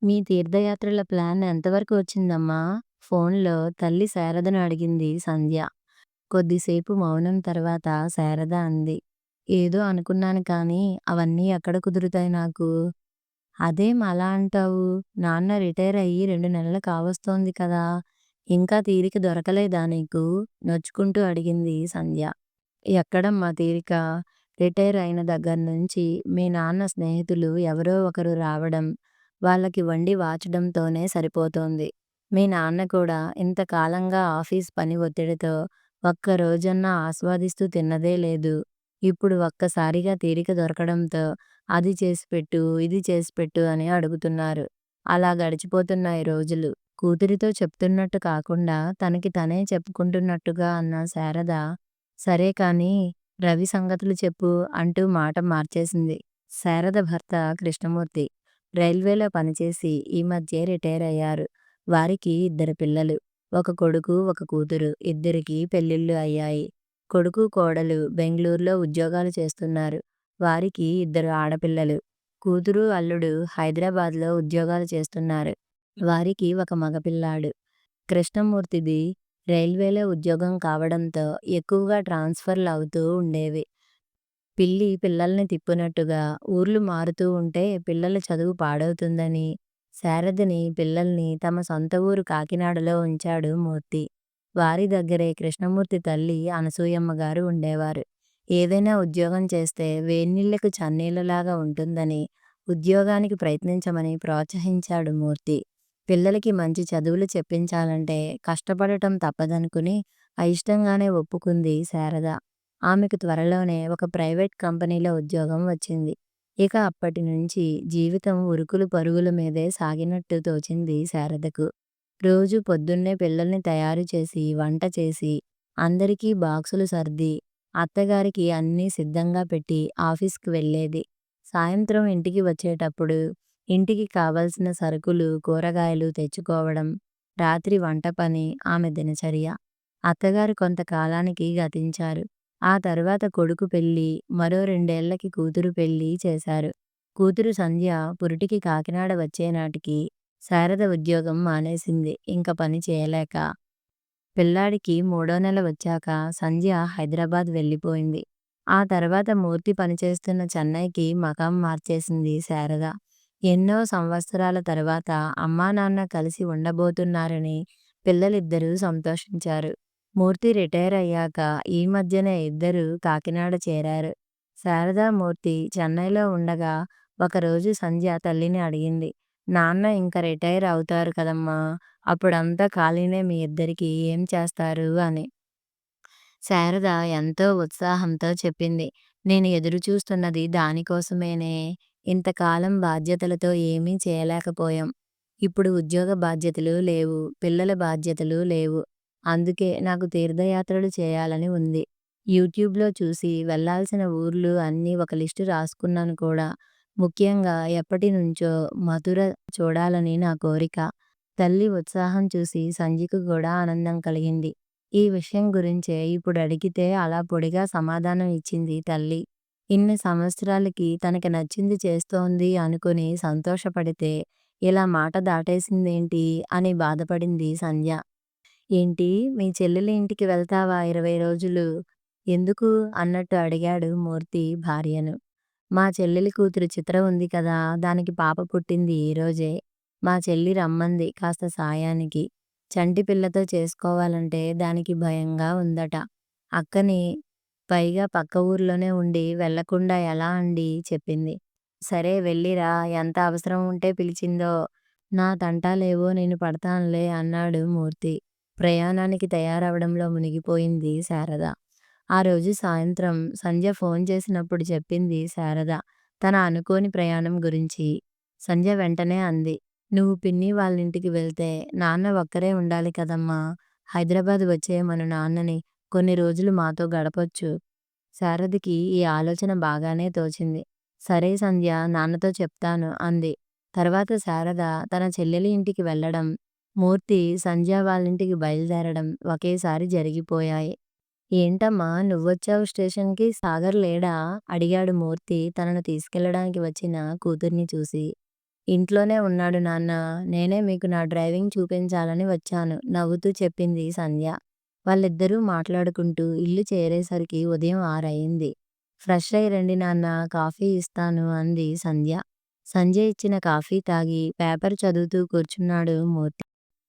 మీ తీర్థయాత్రల plan ఎంతవరకు వచ్చిందమ్మా? ఫోన్‌లో తల్లి శారదను అడిగింది సంధ్య. కొద్దిసేపు మౌనం తర్వాత శారద అంది. ఏదో అనుకున్నాను కానీ, అవన్నీ ఎక్కడ కుదురుతాయి నాకు. అదేం అలా అంటావు? నాన్న రిటైర్ అయ్యి 2 నెలలు కావస్తోంది కదా! ఇంకా తీరిక దొరకలేదా నీకు? నొచ్చుకుంటూ అడిగింది సంధ్య. ఎక్కడమ్మా తీరిక? రిటైర్ అయిన దగ్గర్నుంచి మీ నాన్న స్నేహితులు ఎవరో ఒకరు రావడం, వాళ్ళకి వండి వాచడంతోనే సరిపోతోంది. మీ నాన్న కూడా ఇంతకాలంగా ఆఫీస్ పని ఒత్తిడితో ఒక్క రోజన్నా ఆస్వాదిస్తూ తిన్నదే లేదు. ఇప్పుడు ఒక్కసారిగా తీరిక దొరకడంతో అది చేసిపెట్టు, ఇది చేసిపెట్టు అని అడుగుతున్నారు. అలా గడిచిపోతున్నాయి రోజులు. కూతురితో చెప్తున్నట్టు కాకుండా తనకి తనే చెప్పుకుంటున్నట్టుగా అన్న శారద, సరే కానీ రవి సంగతులు చెప్పు అంటూ మాట మార్చేసింది. శారద భర్త కృష్ణమూర్తి రైల్వేలో పనిచేసి ఈ మధ్యే రిటైర్ అయ్యారు. వారికి ఇద్దరు పిల్లలు. ఒక కొడుకు, ఒక కూతురు. ఇద్దరికీ పెళ్ళిళ్ళు అయ్యాయి. కొడుకు, కోడలు బెంగుళూరులో ఉద్యోగాలు చేస్తున్నారు. వారికి ఇద్దరు ఆడపిల్లలు. కూతురు, అల్లుడు హైదరాబాద్‌లో ఉద్యోగాలు చేస్తున్నారు. వారికి ఒక మగపిల్లాడు. కృష్ణమూర్తిది రైల్వేలో ఉద్యోగం కావడంతో ఎక్కువగా ట్రాన్స్‌ఫర్‌లు అవుతూ ఉండేవి. పిల్లి పిల్లల్ని తిప్పినట్టుగా ఊర్లు మారుతూ ఉంటే పిల్లల చదువు పాడవుతుందని, శారదని పిల్లల్ని తమ సొంత ఊరు కాకినాడలో ఉంచాడు మూర్తి. వారి దగ్గరే కృష్ణమూర్తి తల్లి అనసూయమ్మ గారు ఉండేవారు. ఏదైనా ఉద్యోగం చేస్తే వేన్నీళ్లకు చన్నీళ్లలాగా ఉంటుందని, ఉద్యోగానికి ప్రయత్నించమని ప్రోత్సహించాడు మూర్తి. పిల్లలకి మంచి చదువులు చెప్పించాలంటే కష్టపడటం తప్పదనుకుని అయిష్టంగానే ఒప్పుకుంది శారద. ఆమెకు త్వరలోనే ఒక ప్రైవేట్ కంపెనీలో ఉద్యోగం వచ్చింది. ఇక అప్పటినుంచి జీవితం ఉరుకులు పరుగుల మీదే సాగినట్టు తోచింది శారదకు. రోజు పొద్దున్నే పిల్లల్ని తయారు చేసి, వంట చేసి, అందరికీ బాక్సులు సర్ది, అత్తగారికి అన్నీ సిద్ధంగా పెట్టి ఆఫీస్‌కి వెళ్ళేది. సాయంత్రం ఇంటికి వచ్చేటప్పుడు ఇంటికి కావలసిన సరుకులు, కూరగాయలు తెచ్చుకోవడం, రాత్రి వంట పని ఆమె దినచర్య. అత్తగారు కొంతకాలానికి గతించారు. ఆ తరువాత కొడుకు పెళ్లి, మరో 2 ఏళ్లకి కూతురు పెళ్లి చేశారు. కూతురు సంధ్య పురిటికి కాకినాడ వచ్చేనాటికి శారద ఉద్యోగం మానేసింది ఇంక పని చేయలేక. పిల్లాడికి మూడో నెల వచ్చాక సంధ్య హైదరాబాద్ వెళ్ళిపోయింది. ఆ తర్వాత మూర్తి పనిచేస్తున్న చెన్నైకి మకాం మార్చేసింది శారద. ఎన్నో సంవత్సరాల తర్వాత అమ్మానాన్న కలిసి ఉండబోతున్నారని పిల్లలిద్దరూ సంతోషించారు. మూర్తి రిటైర్ అయ్యాక ఈ మధ్యనే ఇద్దరూ కాకినాడ చేరారు. శారద, మూర్తి చెన్నైలో ఉండగా ఒకరోజు సంధ్య తల్లిని అడిగింది. నాన్న ఇంక రిటైర్ అవుతారు కదమ్మా! అప్పుడంతా ఖాళీనే మీ ఇద్దరికీ ఏం చేస్తారు అని. శారద ఎంతో ఉత్సాహంతో చెప్పింది. నేను ఎదురుచూస్తున్నది దానికోసమేనే. ఇంతకాలం బాధ్యతలతో ఏమీ చేయలేకపోయాం. ఇప్పుడు ఉద్యోగ బాధ్యతలు లేవు. పిల్లల బాధ్యతలు లేవు. అందుకే నాకు తీర్థయాత్రలు చేయాలని ఉంది. యూట్యూబ్‌లో చూసి వెళ్ళాల్సిన ఊర్లు అన్నీ ఒక లిస్టు రాసుకున్నాను కూడా. ముఖ్యంగా ఎప్పటినుంచో మథుర చూడాలని నా కోరిక. తల్లి ఉత్సాహం చూసి సంధ్యకు కూడా ఆనందం కలిగింది. ఈ విషయం గురించే ఇప్పుడు అడిగితే అలా పొడిగా సమాధానం ఇచ్చింది తల్లి. ఇన్ని సంవత్సరాలకి తనకి నచ్చింది చేస్తోంది అనుకుని సంతోషపడితే, ఇలా మాట దాటేసిందేంటి అని బాధపడింది సంధ్య. ఏంటి మీ చెల్లెలి ఇంటికి వెళ్తావా 20 రోజులు? ఎందుకు? అన్నట్టు అడిగాడు మూర్తి భార్యను. మా చెల్లెలి కూతురు చిత్ర ఉంది కదా! దానికి పాప పుట్టింది ఈ రోజే. మా చెల్లి రమ్మంది కాస్త సాయానికి. చంటి పిల్లతో చేసుకోవాలంటే దానికి భయంగా ఉందట. అక్కని పైగా పక్క ఊర్లోనే ఉండి వెళ్ళకుండా ఎలా అండీ చెప్పింది. సరే వెళ్ళిరా ఎంత అవసరం ఉంటే పిలిచిందో. నా తంటాలేవో నేను పడతానులే అన్నాడు మూర్తి. ప్రయాణానికి తయారవడంలో మునిగిపోయింది శారద. ఆ రోజు సాయంత్రం సంధ్య ఫోన్ చేసినప్పుడు చెప్పింది శారద తన అనుకోని ప్రయాణం గురించి. సంధ్య వెంటనే అంది. నువ్వు పిన్ని వాళ్ళింటికి వెళ్తే నాన్న ఒక్కరే ఉండాలి కదమ్మా! హైదరాబాద్ వచ్చేయమను నాన్నని. కొన్ని రోజులు మాతో గడపొచ్చు. శారదకి ఈ ఆలోచన బాగానే తోచింది. సరే సంధ్య నాన్నతో చెప్తాను అంది. తర్వాత శారద తన చెల్లెలి ఇంటికి వెళ్ళడం, మూర్తి సంధ్య వాళ్ళింటికి బయలుదేరడం ఒకేసారి జరిగిపోయాయి. ఏంటమ్మా నువ్వొచ్చావు స్టేషన్‌కి సాగర్ లేడా? అడిగాడు మూర్తి తనను తీసుకెళ్ళడానికి వచ్చిన కూతుర్ని చూసి. ఇంట్లోనే ఉన్నాడు నాన్న. నేనే మీకు నా డ్రైవింగ్ చూపించాలని వచ్చాను నవ్వుతూ చెప్పింది సంధ్య. వాళ్ళిద్దరూ మాట్లాడుకుంటూ ఇల్లు చేరేసరికి ఉదయం 6 అయింది. ఫ్రెష్ అయ్యి రండి నాన్న కాఫీ ఇస్తాను అంది సంధ్య. సంధ్య ఇచ్చిన కాఫీ తాగి పేపర్ చదువుతూ కూర్చున్నాడు మూర్తి.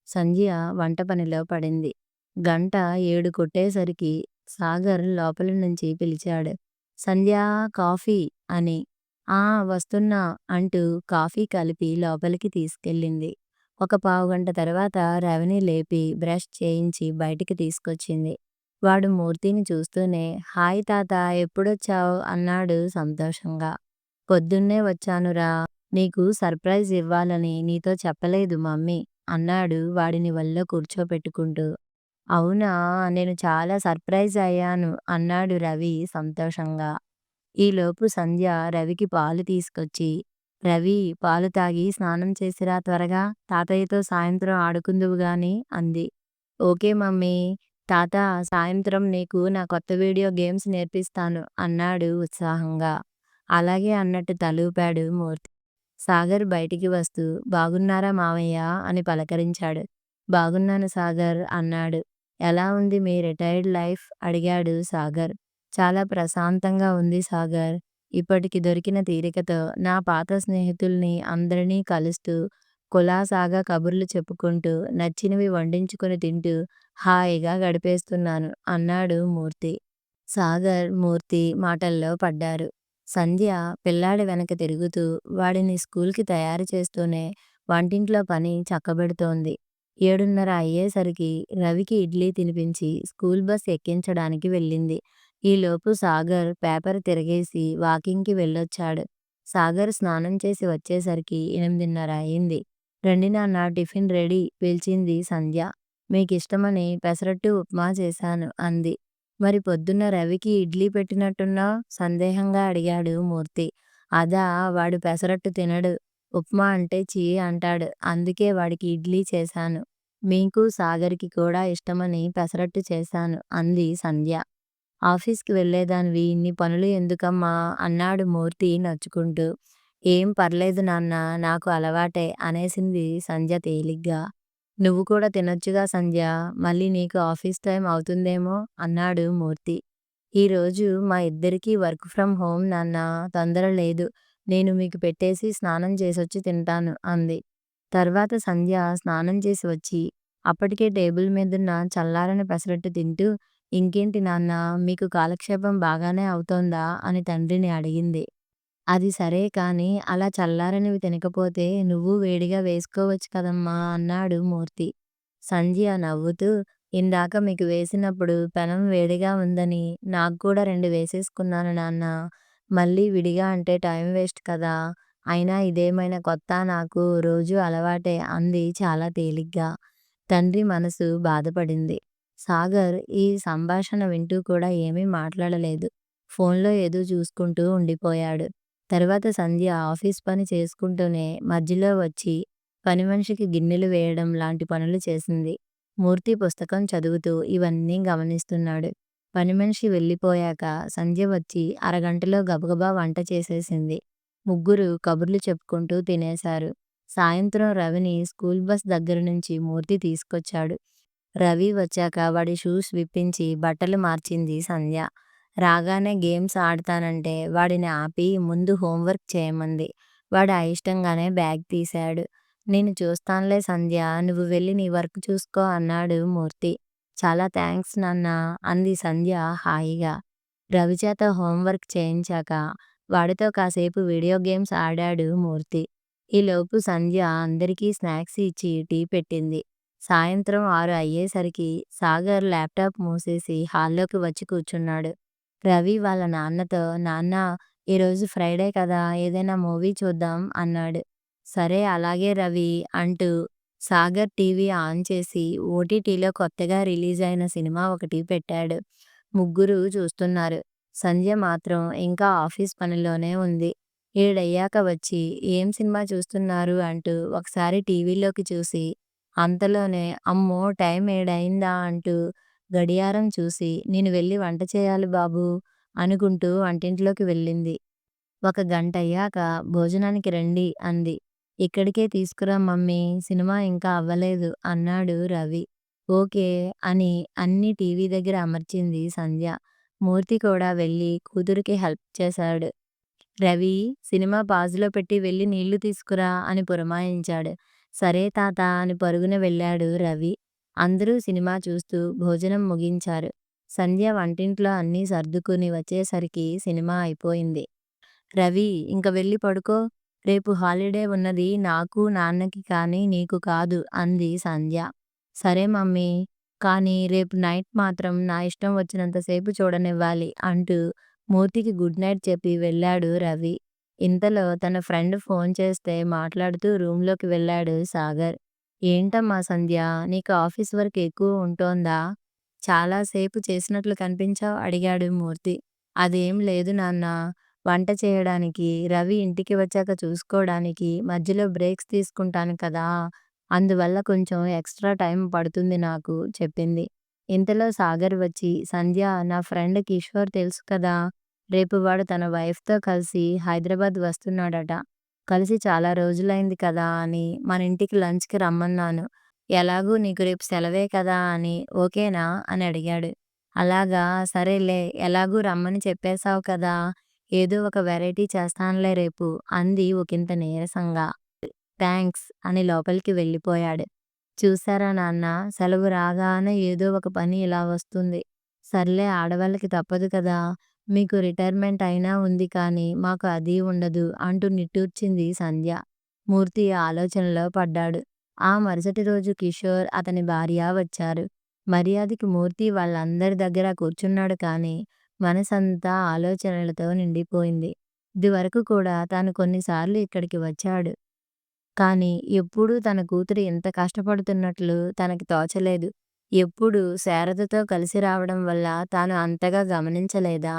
సంధ్య వంట పనిలో పడింది. గంట 7 కొట్టేసరికి సాగర్ లోపలి నుంచి పిలిచాడు. సంధ్యా కాఫీ అని. ఆ వస్తున్నా అంటూ కాఫీ కలిపి లోపలికి తీసుకెళ్ళింది. ఒక పావుగంట తర్వాత రవిని లేపి బ్రష్ చేయించి బయటికి తీసుకొచ్చింది. వాడు మూర్తిని చూస్తూనే హాయ్ తాత ఎప్పుడొచ్చావ్ అన్నాడు సంతోషంగా. పొద్దున్నే వచ్చానురా. నీకు సర్ప్రైజ్ ఇవ్వాలని నీతో చెప్పలేదు మమ్మీ అన్నాడు వాడిని ఒళ్ళో కూర్చోపెట్టుకుంటూ. అవునా! నేను చాలా సర్ప్రైజ్ అయ్యాను అన్నాడు రవి సంతోషంగా. ఈలోపు సంధ్య రవికి పాలు తీసుకొచ్చి, రవి పాలు తాగి స్నానం చేసిరా త్వరగా తాతయ్యతో సాయంత్రం ఆడుకుందువు గాని అంది. Okay mummy. తాత సాయంత్రం నీకు నా కొత్త వీడియో గేమ్స్ నేర్పిస్తాను అన్నాడు ఉత్సాహంగా. అలాగే అన్నట్టు తలూపాడు మూర్తి. సాగర్ బయటికి వస్తూ బాగున్నారా మావయ్య అని పలకరించాడు. బాగున్నాను సాగర్ అన్నాడు. ఎలా ఉంది మీ రిటైర్డ్ లైఫ్ అడిగాడు సాగర్. చాలా ప్రశాంతంగా ఉంది సాగర్. ఇప్పటికి దొరికిన తీరికతో నా పాత స్నేహితుల్ని అందరినీ కలుస్తూ కులాసాగా కబుర్లు చెప్పుకుంటూ నచ్చినవి వండించుకొని తింటూ హాయిగా గడిపేస్తున్నాను అన్నాడు మూర్తి. సాగర్, మూర్తి మాటల్లో పడ్డారు. సంధ్య పిల్లాడి వెనక తిరుగుతూ వాడిని స్కూల్కి తయారు చేస్తూనే వంటింట్లో పని చక్కబెడుతోంది. 7:30 అయ్యేసరికి రవికి ఇడ్లీ తినిపించి స్కూల్ బస్ ఎక్కించడానికి వెళ్ళింది. ఈలోపు సాగర్ పేపర్ తిరగేసి వాకింగ్కి వెళ్ళొచ్చాడు. సాగర్ స్నానం చేసి వచ్చేసరికి 8:30 అయింది. రండి నాన్న టిఫిన్ రెడీ పిలిచింది సంధ్య. మీకిష్టమని పెసరట్టు ఉప్మా చేశాను అంది. మరి పొద్దున్న రవికి ఇడ్లీ పెట్టినట్టున్నావ్ సందేహంగా అడిగాడు మూర్తి. అదా వాడు పెసరట్టు తినడు. ఉప్మా అంటే ఛీ అంటాడు. అందుకే వాడికి ఇడ్లీ చేశాను. మీకు సాగర్‌కి కూడా ఇష్టమని పెసరట్టు చేశాను అంది సంధ్య. ఆఫీస్‌కి వెళ్ళేదానివి ఇన్ని పనులు ఎందుకమ్మా అన్నాడు మూర్తి నొచ్చుకుంటూ. ఏం పర్లేదు నాన్నా నాకు అలవాటే అనేసింది సంధ్య తేలిగ్గా. నువ్వు కూడా తినొచ్చుగా సంధ్య మళ్ళీ నీకు ఆఫీస్ టైం అవుతుందేమో అన్నాడు మూర్తి. ఈరోజు మా ఇద్దరికీ వర్క్ ఫ్రమ్ హోమ్ నాన్నా తొందర లేదు. నేను మీకు పెట్టేసి స్నానం చేసొచ్చి తింటాను అంది. తర్వాత సంధ్య స్నానం చేసి వచ్చి అప్పటికే టేబుల్ మీదున్న చల్లారని పెసరట్టు తింటూ ఇంకేంటి నాన్నా మీకు కాలక్షేపం బాగానే అవుతోందా అని తండ్రిని అడిగింది. అది సరే కానీ అలా చల్లారనివి తినకపోతే నువ్వు వేడిగా వేసుకోవచ్చు కదమ్మా అన్నాడు మూర్తి. సంధ్య నవ్వుతూ ఇందాక మీకు వేసినప్పుడు పెనం వేడిగా ఉందని నాకు కూడా 2 వేసేసుకున్నాను నాన్నా. మళ్ళీ విడిగా అంటే టైం వేస్ట్ కదా. అయినా ఇదేమైనా కొత్తా నాకు రోజూ అలవాటే అంది చాలా తేలిగ్గా. తండ్రి మనసు బాధపడింది. సాగర్ ఈ సంభాషణ వింటూ కూడా ఏమీ మాట్లాడలేదు. ఫోన్లో ఏదో చూసుకుంటూ ఉండిపోయాడు. తర్వాత సంధ్య ఆఫీస్ పని చేసుకుంటూనే మధ్యలో వచ్చి పనిమనిషికి గిన్నెలు వేయడం లాంటి పనులు చేసింది. మూర్తి పుస్తకం చదువుతూ ఇవన్నీ గమనిస్తున్నాడు. పనిమనిషి వెళ్ళిపోయాక సంధ్య వచ్చి అరగంటలో గబగబా వంట చేసేసింది. ముగ్గురు కబుర్లు చెప్పుకుంటూ తినేశారు. సాయంత్రం రవిని స్కూల్ బస్ దగ్గర నుంచి మూర్తి తీసుకొచ్చాడు. రవి వచ్చాక వాడి షూస్ విప్పించి బట్టలు మార్చింది సంధ్య. రాగానే గేమ్స్ ఆడతానంటే వాడిని ఆపి ముందు హోంవర్క్ చేయమంది. వాడు అయిష్టంగానే బ్యాగ్ తీశాడు. నేను చూస్తానులే సంధ్య నువ్వు వెళ్ళి నీ వర్క్ చూసుకో అన్నాడు మూర్తి. చాలా థ్యాంక్స్ నాన్నా అంది సంధ్య హాయిగా. రవిచేత హోంవర్క్ చేయించాక వాడితో కాసేపు వీడియో గేమ్స్ ఆడాడు మూర్తి. ఈలోపు సంధ్య అందరికీ స్నాక్స్ ఇచ్చి టీ పెట్టింది. సాయంత్రం 6 అయ్యేసరికి సాగర్ ల్యాప్టాప్ మూసేసి హాల్లోకి వచ్చి కూర్చున్నాడు. రవి వాళ్ళ నాన్నతో నాన్నా ఈరోజు ఫ్రైడే కదా ఏదైనా మూవీ చూద్దాం అన్నాడు. సరే అలాగే రవి అంటూ సాగర్ టీవీ ఆన్ చేసి ఓటీటీలో కొత్తగా రిలీజ్ అయిన సినిమా ఒకటి పెట్టాడు. ముగ్గురు చూస్తున్నారు. సంధ్య మాత్రం ఇంకా ఆఫీస్ పనిలోనే ఉంది. 7 వచ్చి ఏం సినిమా చూస్తున్నారు అంటూ ఒకసారి టీవీలోకి చూసి అంతలోనే అమ్మో టైం 7 అయిందా అంటూ గడియారం చూసి నేను వెళ్ళి వంట చేయాలి బాబూ అనుకుంటూ వంటింట్లోకి వెళ్ళింది. ఒక గంటయ్యాక భోజనానికి రండి అంది. ఇక్కడికే తీసుకురా మమ్మీ, సినిమా ఇంకా అవ్వలేదు అన్నాడు రవి. ఓకే అని అన్నీ టీవీ దగ్గర అమర్చింది సంధ్య. మూర్తి కూడా వెళ్ళి కూతురికి హెల్ప్ చేశాడు. రవి, సినిమా పాజ్‌లో పెట్టి వెళ్లి నీళ్లు తీసుకురా అని పురమాయించాడు. సరే తాత అని పరుగున వెళ్ళాడు రవి. అందరూ సినిమా చూస్తూ భోజనం ముగించారు. సంధ్య వంటింట్లో అన్నీ సర్దుకుని వచ్చేసరికి సినిమా అయిపోయింది. రవి, ఇంక వెళ్ళి పడుకో. రేపు హాలిడే ఉన్నది నాకు, నాన్నకి కానీ నీకు కాదు అంది సంధ్య. సరే మమ్మీ, కానీ రేపు నైట్ మాత్రం నా ఇష్టం వచ్చినంత సేపు చూడనివ్వాలి అంటూ మూర్తికి గుడ్ నైట్ చెప్పి వెళ్ళాడు రవి. ఇంతలో తన ఫ్రెండ్ ఫోన్ చేస్తే మాట్లాడుతూ రూంలోకి వెళ్ళాడు సాగర్. ఏంటమ్మా సంధ్య, నీకు ఆఫీస్ వర్క్ ఎక్కువ ఉంటోందా? చాలా సేపు చేసినట్లు కనిపించావు అడిగాడు మూర్తి. అదేం లేదు నాన్నా, వంట చేయడానికి, రవి ఇంటికి వచ్చాక చూసుకోవడానికి మధ్యలో బ్రేక్స్ తీసుకుంటాను కదా! అందువల్ల కొంచెం ఎక్స్‌ట్రా టైం పడుతుంది నాకు చెప్పింది. ఇంతలో సాగర్ వచ్చి, సంధ్య, నా ఫ్రెండ్ కిషోర్ తెలుసు కదా! రేపు వాడు తన వైఫ్‌తో కలిసి హైదరాబాద్ వస్తున్నాడట. కలిసి చాలా రోజులైంది కదా అని మన ఇంటికి లంచ్‌కి రమ్మన్నాను. ఎలాగూ నీకు రేపు సెలవే కదా అని ఓకేనా అని అడిగాడు. అలాగా, సరేలే, ఎలాగూ రమ్మని చెప్పేశావు కదా! ఏదో ఒక వెరైటీ చేస్తానులే రేపు అంది ఒకింత నీరసంగా. థాంక్స్ అని లోపలికి వెళ్ళిపోయాడు. చూశారా నాన్న, సెలవు రాగానే ఏదో ఒక పని ఇలా వస్తుంది. సర్లే, ఆడవాళ్ళకి తప్పదు కదా! మీకు రిటైర్మెంట్ అయినా ఉంది కానీ మాకు అదీ ఉండదు అంటూ నిట్టూర్చింది సంధ్య. మూర్తి ఆలోచనలో పడ్డాడు. ఆ మరుసటి రోజు కిషోర్, అతని భార్య వచ్చారు. మర్యాదకి మూర్తి వాళ్ళందరి దగ్గర కూర్చున్నాడు కానీ మనసంతా ఆలోచనలతో నిండిపోయింది. ఇదివరకు కూడా తాను కొన్నిసార్లు ఇక్కడికి వచ్చాడు. కానీ ఎప్పుడూ తన కూతురు ఇంత కష్టపడుతున్నట్లు తనకి తోచలేదు. ఎప్పుడూ శారదతో కలిసి రావడం వల్ల తాను అంతగా గమనించలేదా?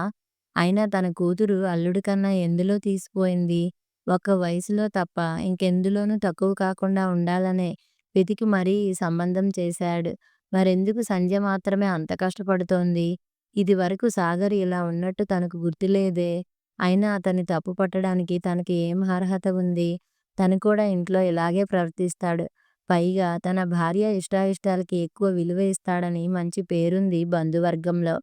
అయినా తన కూతురు అల్లుడి కన్నా ఎందులో తీసిపోయింది? ఒక్క వయసులో తప్ప ఇంకెందులోనూ తక్కువ కాకుండా ఉండాలనే వెతికి మరీ ఈ సంబంధం చేశాడు. మరెందుకు సంధ్య మాత్రమే అంత కష్టపడుతోంది? ఇదివరకు సాగర్ ఇలా ఉన్నట్టు తనకు గుర్తులేదే. అయినా అతన్ని తప్పు పట్టడానికి తనకి ఏం అర్హత ఉంది? తను కూడా ఇంట్లో ఇలాగే ప్రవర్తిస్తాడు. పైగా తన భార్య ఇష్టాయిష్టాలకి ఎక్కువ విలువ ఇస్తాడని మంచి పేరుంది బంధువర్గంలో.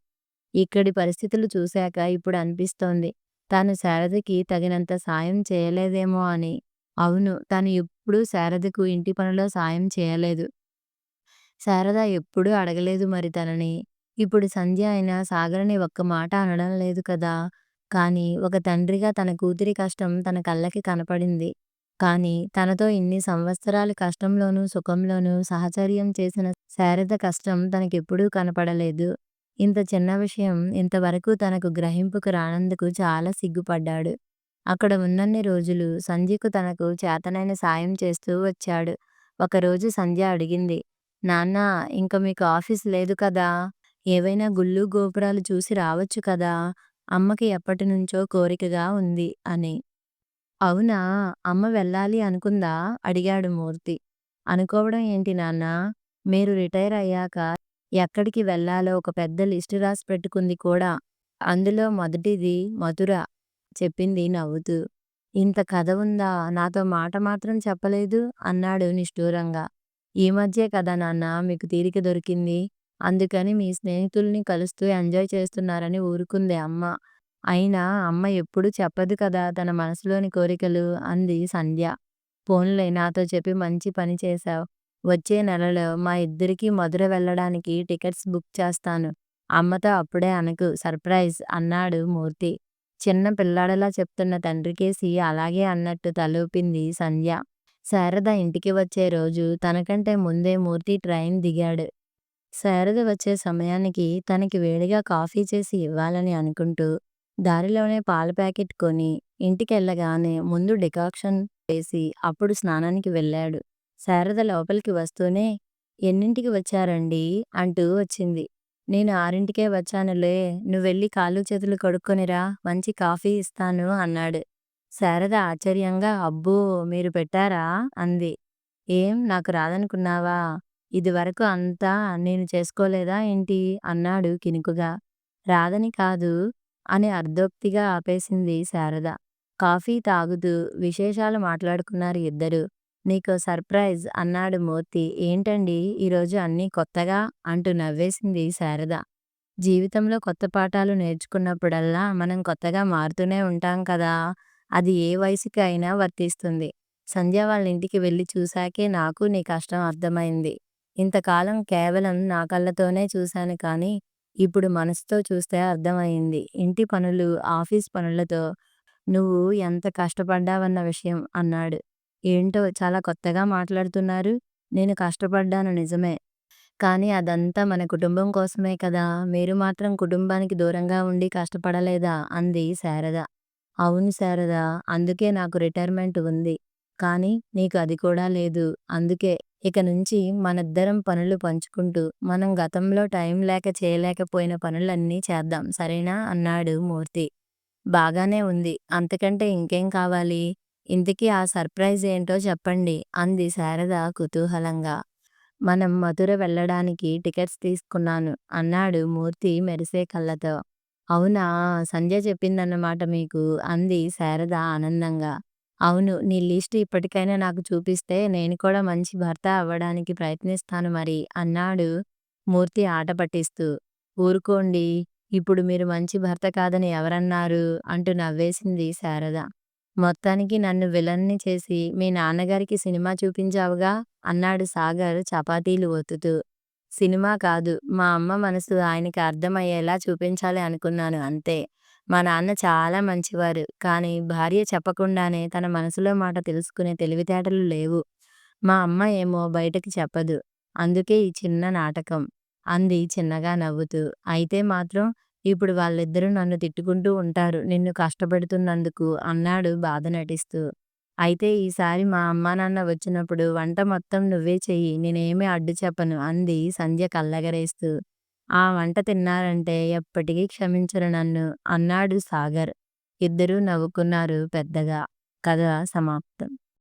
ఇక్కడి పరిస్థితులు చూశాక ఇప్పుడు అనిపిస్తోంది, తాను శారదకి తగినంత సాయం చేయలేదేమో అని. అవును, తను ఎప్పుడూ శారదకు ఇంటి పనిలో సాయం చేయలేదు. శారద ఎప్పుడూ అడగలేదు మరి తనని. ఇప్పుడు సంధ్య అయినా సాగర్‌ని ఒక్క మాట అనడం లేదు కదా! కానీ ఒక తండ్రిగా తన కూతురి కష్టం తన కళ్ళకి కనపడింది. కానీ తనతో ఇన్ని సంవత్సరాలు కష్టంలోనూ, సుఖంలోనూ సహచర్యం చేసిన శారద కష్టం తనకెప్పుడూ కనపడలేదు. ఇంత చిన్న విషయం ఇంతవరకు తనకు గ్రహింపుకు రానందుకు చాలా సిగ్గుపడ్డాడు. అక్కడ ఉన్నన్ని రోజులు సంధ్యకు తనకు చేతనైన సాయం చేస్తూ వచ్చాడు. ఒకరోజు సంధ్య అడిగింది, నాన్నా, ఇంక మీకు ఆఫీస్ లేదు కదా! ఏవైనా గుళ్ళు, గోపురాలు చూసి రావచ్చు కదా! అమ్మకి ఎప్పటినుంచో కోరికగా ఉంది అని. అవునా! అమ్మ వెళ్ళాలి అనుకుందా? అడిగాడు మూర్తి. అనుకోవడం ఏంటి నాన్నా? మీరు రిటైర్ అయ్యాక ఎక్కడికి వెళ్ళాలో ఒక పెద్ద లిస్టు రాసి పెట్టుకుంది కూడా. అందులో మొదటిది మథుర చెప్పింది నవ్వుతూ. ఇంత కథ ఉందా? నాతో మాట మాత్రం చెప్పలేదు అన్నాడు నిష్ఠూరంగా. ఈ మధ్యే కదా నాన్నా మీకు తీరిక దొరికింది. అందుకని మీ స్నేహితుల్ని కలుస్తూ ఎంజాయ్ చేస్తున్నారని ఊరుకుంది అమ్మ. అయినా అమ్మ ఎప్పుడూ చెప్పదు కదా తన మనసులోని కోరికలు అంది సంధ్య. పోన్లే, నాతో చెప్పి మంచి పని చేశావు. వచ్చే నెలలో మా ఇద్దరికీ మధుర వెళ్ళడానికి టికెట్స్ బుక్ చేస్తాను. అమ్మతో అప్పుడే అనకు, సర్ప్రైజ్ అన్నాడు మూర్తి. చిన్న పిల్లాడిలా చెప్తున్న తండ్రికేసి అలాగే అన్నట్టు తలూపింది సంధ్య. శారద ఇంటికి వచ్చే రోజు తనకంటే ముందే మూర్తి ట్రైన్ దిగాడు. శారద వచ్చే సమయానికి తనకి వేడిగా కాఫీ చేసి ఇవ్వాలని అనుకుంటూ దారిలోనే పాల ప్యాకెట్ కొని ఇంటికెళ్ళగానే ముందు డికాక్షన్ వేసి అప్పుడు స్నానానికి వెళ్ళాడు. శారద లోపలికి వస్తూనే, ఎన్నింటికి వచ్చారండి అంటూ వచ్చింది. నేను 6కే వచ్చానులే, నువ్వెళ్ళి కాళ్ళు చేతులు కడుక్కొనిరా, మంచి కాఫీ ఇస్తాను అన్నాడు. శారద ఆశ్చర్యంగా, అబ్బో, మీరు పెట్టారా అంది. ఏం, నాకు రాదనుకున్నావా? ఇదివరకు అంతా నేను చేసుకోలేదా ఏంటి అన్నాడు కినుకుగా. రాదని కాదు అని అర్ధోక్తిగా ఆపేసింది శారద. కాఫీ తాగుతూ విశేషాలు మాట్లాడుకున్నారు ఇద్దరు. "నీకో సర్ప్రైజ్" అన్నాడు మూర్తి. "ఏంటండీ ఈరోజు అన్నీ కొత్తగా?" అంటూ నవ్వేసింది శారద. జీవితంలో కొత్త పాఠాలు నేర్చుకున్నప్పుడల్లా మనం కొత్తగా మారుతూనే ఉంటాం కదా! అది ఏ వయసుకి అయినా వర్తిస్తుంది. సంధ్య వాళ్ళ ఇంటికి వెళ్లి చూశాకే నాకు నీ కష్టం అర్థమైంది. ఇంతకాలం కేవలం నా కళ్ళతోనే చూశాను కానీ, ఇప్పుడు మనసుతో చూస్తే అర్థమయింది. ఇంటి పనులు, ఆఫీస్ పనులతో నువ్వు ఎంత కష్టపడ్డావన్న విషయం అన్నాడు. ఏంటో చాలా కొత్తగా మాట్లాడుతున్నారు. నేను కష్టపడ్డాను నిజమే. కానీ అదంతా మన కుటుంబం కోసమే కదా! మీరు మాత్రం కుటుంబానికి దూరంగా ఉండి కష్టపడలేదా? అంది శారద. అవును శారద. అందుకే నాకు రిటైర్మెంట్ ఉంది. కానీ నీకు అది కూడా లేదు. అందుకే ఇక నుంచి మనిద్దరం పనులు పంచుకుంటూ, మనం గతంలో టైం లేక చేయలేకపోయిన పనులన్నీ చేద్దాం సరేనా? అన్నాడు మూర్తి. బాగానే ఉంది. అంతకంటే ఇంకేం కావాలి? ఇంతకీ ఆ సర్ప్రైజ్ ఏంటో చెప్పండి అంది శారద కుతూహలంగా. మనం మధుర వెళ్ళడానికి టికెట్స్ తీసుకున్నాను అన్నాడు మూర్తి మెరిసే కళ్ళతో. అవునా! సంధ్య చెప్పిందన్నమాట మీకు అంది శారద ఆనందంగా. అవును. నీ లిస్ట్ ఇప్పటికైనా నాకు చూపిస్తే నేను కూడా మంచి భర్త అవ్వడానికి ప్రయత్నిస్తాను మరి అన్నాడు మూర్తి ఆట పట్టిస్తూ. ఊరుకోండి. ఇప్పుడు మీరు మంచి భర్త కాదని ఎవరన్నారు? అంటూ నవ్వేసింది శారద. మొత్తానికి నన్ను విలన్ని చేసి మీ నాన్నగారికి సినిమా చూపించావుగా అన్నాడు సాగర్ చపాతీలు ఒత్తుతూ. సినిమా కాదు. మా అమ్మ మనసు ఆయనకి అర్థమయ్యేలా చూపించాలి అనుకున్నాను అంతే. మా నాన్న చాలా మంచివారు. కానీ భార్య చెప్పకుండానే తన మనసులో మాట తెలుసుకునే తెలివితేటలు లేవు. మా అమ్మ ఏమో బయటకి చెప్పదు. అందుకే ఈ చిన్న నాటకం అంది చిన్నగా నవ్వుతూ. అయితే మాత్రం ఇప్పుడు వాళ్ళిద్దరూ నన్ను తిట్టుకుంటూ ఉంటారు నిన్ను కష్టపెడుతున్నందుకు అన్నాడు బాధ నటిస్తూ. అయితే ఈసారి మా అమ్మానాన్న వచ్చినప్పుడు వంట మొత్తం నువ్వే చెయ్యి. నేనేమీ అడ్డు చెప్పను అంది సంధ్య కళ్ళెగరేస్తూ. ఆ వంట తిన్నారంటే ఎప్పటికీ క్షమించరు నన్ను అన్నాడు సాగర్. ఇద్దరూ నవ్వుకున్నారు పెద్దగా. కథ సమాప్తం.